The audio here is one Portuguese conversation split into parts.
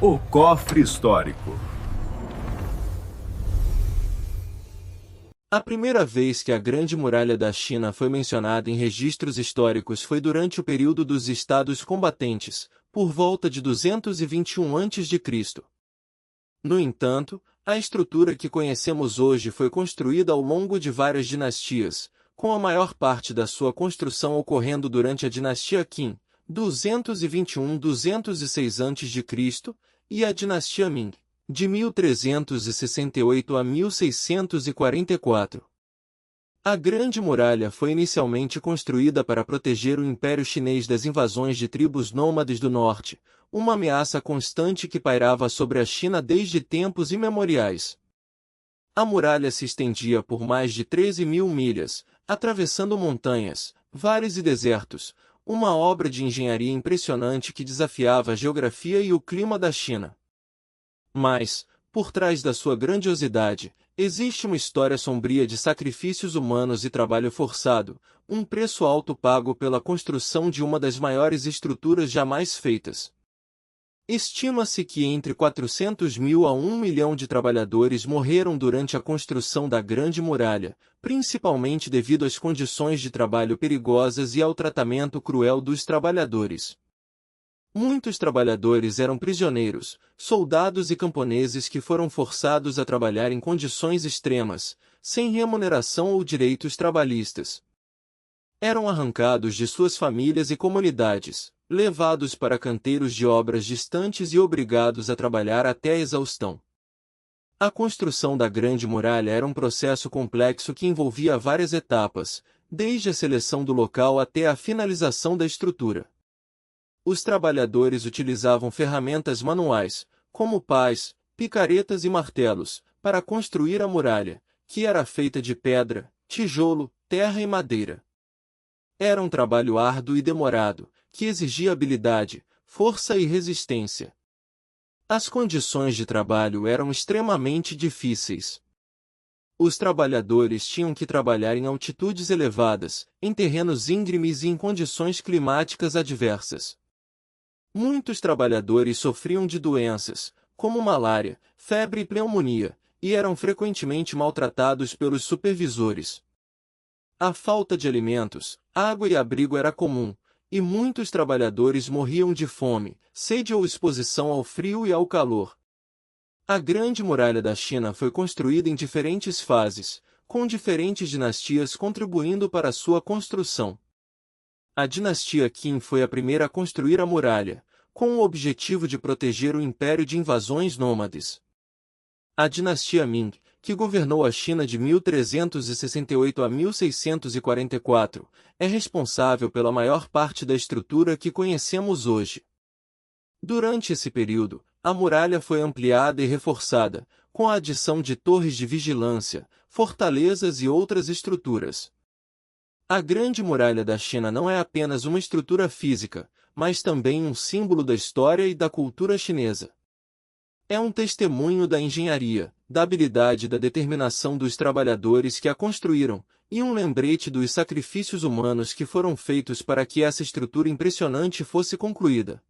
O cofre histórico. A primeira vez que a Grande Muralha da China foi mencionada em registros históricos foi durante o período dos estados combatentes, por volta de 221 a.C. No entanto, a estrutura que conhecemos hoje foi construída ao longo de várias dinastias, com a maior parte da sua construção ocorrendo durante a dinastia Qin, 221-206 a.C., e a dinastia Ming, de 1368 a 1644. A Grande Muralha foi inicialmente construída para proteger o Império Chinês das invasões de tribos nômades do norte, uma ameaça constante que pairava sobre a China desde tempos imemoriais. A muralha se estendia por mais de 13.000 milhas, atravessando montanhas, vales e desertos, uma obra de engenharia impressionante que desafiava a geografia e o clima da China. Mas, por trás da sua grandiosidade, existe uma história sombria de sacrifícios humanos e trabalho forçado, um preço alto pago pela construção de uma das maiores estruturas jamais feitas. Estima-se que entre 400.000 a 1 milhão de trabalhadores morreram durante a construção da Grande Muralha, principalmente devido às condições de trabalho perigosas e ao tratamento cruel dos trabalhadores. Muitos trabalhadores eram prisioneiros, soldados e camponeses que foram forçados a trabalhar em condições extremas, sem remuneração ou direitos trabalhistas. Eram arrancados de suas famílias e comunidades, levados para canteiros de obras distantes e obrigados a trabalhar até a exaustão. A construção da Grande Muralha era um processo complexo que envolvia várias etapas, desde a seleção do local até a finalização da estrutura. Os trabalhadores utilizavam ferramentas manuais, como pás, picaretas e martelos, para construir a muralha, que era feita de pedra, tijolo, terra e madeira. Era um trabalho árduo e demorado, que exigia habilidade, força e resistência. As condições de trabalho eram extremamente difíceis. Os trabalhadores tinham que trabalhar em altitudes elevadas, em terrenos íngremes e em condições climáticas adversas. Muitos trabalhadores sofriam de doenças, como malária, febre e pneumonia, e eram frequentemente maltratados pelos supervisores. A falta de alimentos, água e abrigo era comum, e muitos trabalhadores morriam de fome, sede ou exposição ao frio e ao calor. A Grande Muralha da China foi construída em diferentes fases, com diferentes dinastias contribuindo para sua construção. A dinastia Qin foi a primeira a construir a muralha, com o objetivo de proteger o império de invasões nômades. A dinastia Ming, que governou a China de 1368 a 1644, é responsável pela maior parte da estrutura que conhecemos hoje. Durante esse período, a muralha foi ampliada e reforçada, com a adição de torres de vigilância, fortalezas e outras estruturas. A Grande Muralha da China não é apenas uma estrutura física, mas também um símbolo da história e da cultura chinesa. É um testemunho da engenharia, da habilidade e da determinação dos trabalhadores que a construíram, e um lembrete dos sacrifícios humanos que foram feitos para que essa estrutura impressionante fosse concluída.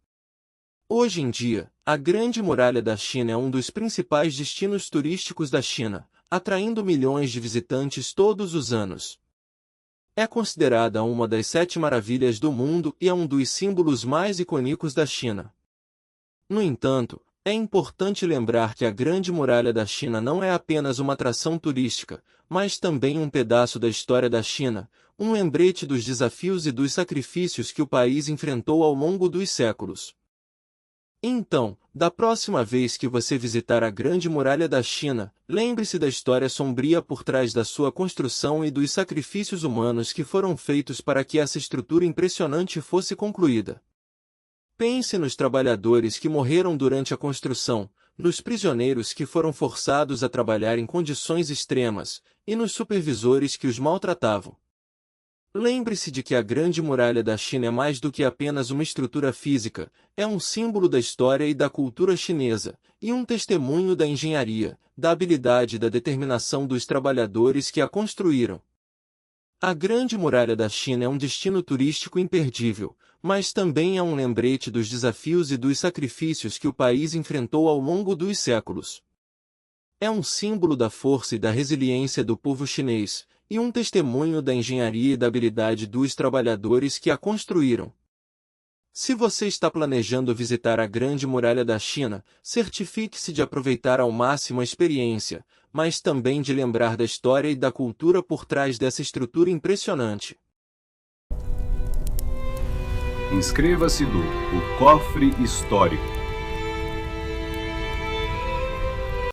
Hoje em dia, a Grande Muralha da China é um dos principais destinos turísticos da China, atraindo milhões de visitantes todos os anos. É considerada uma das 7 maravilhas do mundo e é um dos símbolos mais icônicos da China. No entanto, é importante lembrar que a Grande Muralha da China não é apenas uma atração turística, mas também um pedaço da história da China, um lembrete dos desafios e dos sacrifícios que o país enfrentou ao longo dos séculos. Então, da próxima vez que você visitar a Grande Muralha da China, lembre-se da história sombria por trás da sua construção e dos sacrifícios humanos que foram feitos para que essa estrutura impressionante fosse concluída. Pense nos trabalhadores que morreram durante a construção, nos prisioneiros que foram forçados a trabalhar em condições extremas, e nos supervisores que os maltratavam. Lembre-se de que a Grande Muralha da China é mais do que apenas uma estrutura física, é um símbolo da história e da cultura chinesa, e um testemunho da engenharia, da habilidade e da determinação dos trabalhadores que a construíram. A Grande Muralha da China é um destino turístico imperdível, mas também é um lembrete dos desafios e dos sacrifícios que o país enfrentou ao longo dos séculos. É um símbolo da força e da resiliência do povo chinês, e um testemunho da engenharia e da habilidade dos trabalhadores que a construíram. Se você está planejando visitar a Grande Muralha da China, certifique-se de aproveitar ao máximo a experiência, mas também de lembrar da história e da cultura por trás dessa estrutura impressionante. Inscreva-se no O Cofre Histórico.